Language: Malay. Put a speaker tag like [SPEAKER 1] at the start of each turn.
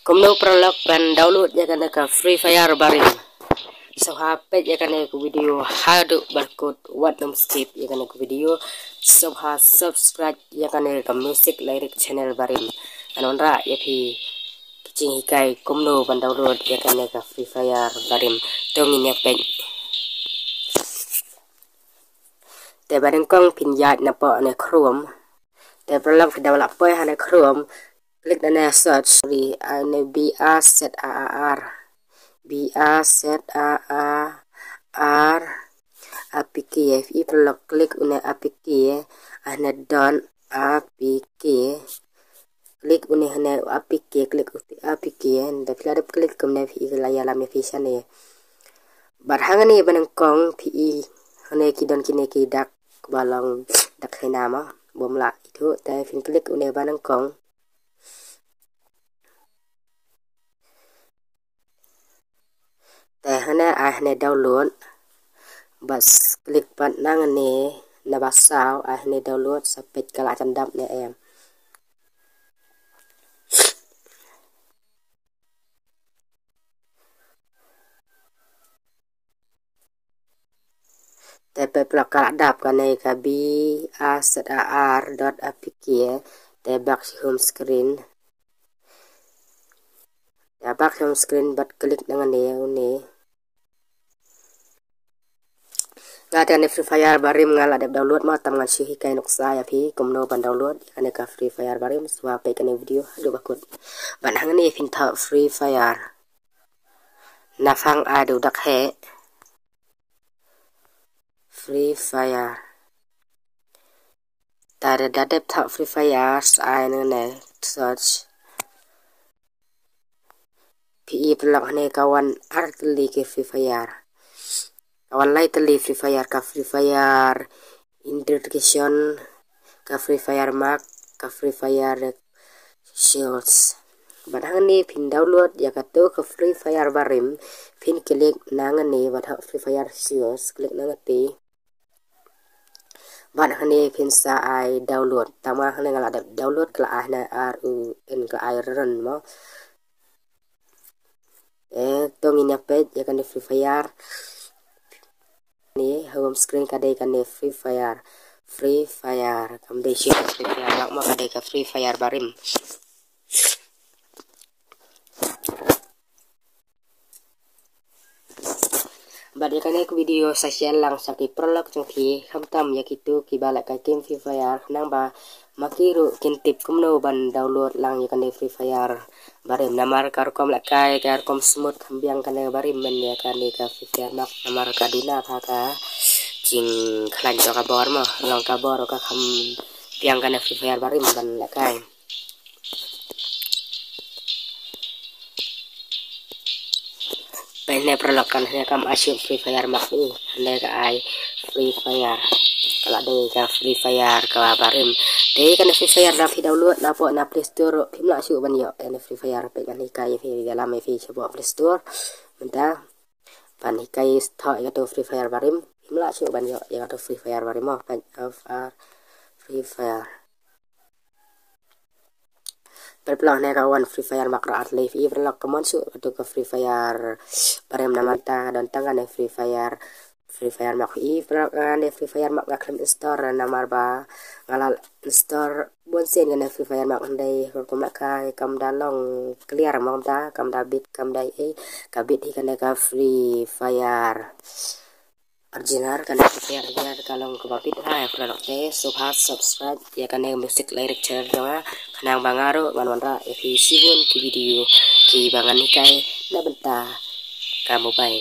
[SPEAKER 1] Kumno prolog ban download ya kan ka Free Fire barin. So HP ya kan ku video hadu barcode what nom skip ya kan ku video so ha subscribe ya kan ka music lyric channel barin. Anonra ya phi kicing hikai kumno ban download ya kan ka Free Fire barin. Tongin ya pen. Te barin kong pinjat na po ne Chrome. Te prolog developer ha ne Chrome. Klik dan search di BAZAAR APK perlu klik une APK ane don APK klik une ane APK klik APK dan filada klik kemudian fi layar lam fi sana barhang ni banengkong pi ane kidon kini kidak balong dak nama bomla itu tapi fin klik une banengkong hana ahne download bas klik pat nang ne na basau ahne download sapet kala candap ne em tepe plak kala dap kane ka BAZAAR.apk tebak home screen tebak home screen bat klik dengan ne ngata ne Free Fire barim ngala dep download ma tam ngan shi kai noksa ya phi kumno ban download ane ka Free Fire barim swa pe kane video do bakut ban hang ni fin tha Free Fire na phang adu dak he Free Fire tare da dep tha Free Fire ai ne search pi pelak ne kawan artli ke Free Fire kawan lai teli Free Fire ka Free Fire introduction ka Free Fire mark ka Free Fire shields badang ni pin download ya ka to ka Free Fire barim pin klik nang ni badha Free Fire shields klik nang ti badang ni pin sa ai download tama hang ngala download kala ahna RUN ka iron mo tongin ya page ya kan Free Fire ni home screen kadai kan Free Fire kam dei shi Free Fire lak ma kadai ka Free Fire barim bade kan ek video sasial lang saki prolog chungki khamtam yakitu kibala ka game Free Fire nang ba makiru kintip kumno ban download lang ya kan Free Fire barim namar karkom lakai karkom smooth kambiang kan barim men ya kan ka Free Fire mak namar kaduna ka jing klan jo kabor mo long kabor ka kham biang kan Free Fire barim ban lakai pene perlakan saya kam asyik Free Fire mak ni ane ka ai Free Fire kala de ka Free Fire ka barim de kan Free Fire da fi download na po na Play Store phim la shu ban yo ane Free Fire pe kan kai fi dalam fi chabo Play Store menta pan kai tha ya to Free Fire barim phim la shu ban yo ya to Free Fire barim mo pan Free Fire perplang ne kawan Free Fire makra atli fi perlak kemon su to ka Free Fire barem namata dan tangan Free Fire mak i perlak Free Fire mak ngaklim store namar ba ngalal store bonsen kan Free Fire mak ndai kom lakai kam dalong clear mam ta kam da bit kam dai ka bit hi kan ka Free Fire original kan Free Fire ya kalong ke bapit hai perlak te subscribe ya kan music lyric channel kanang bangaro manwanra fi sibun ki video ki bangan nikai na benta kamu bai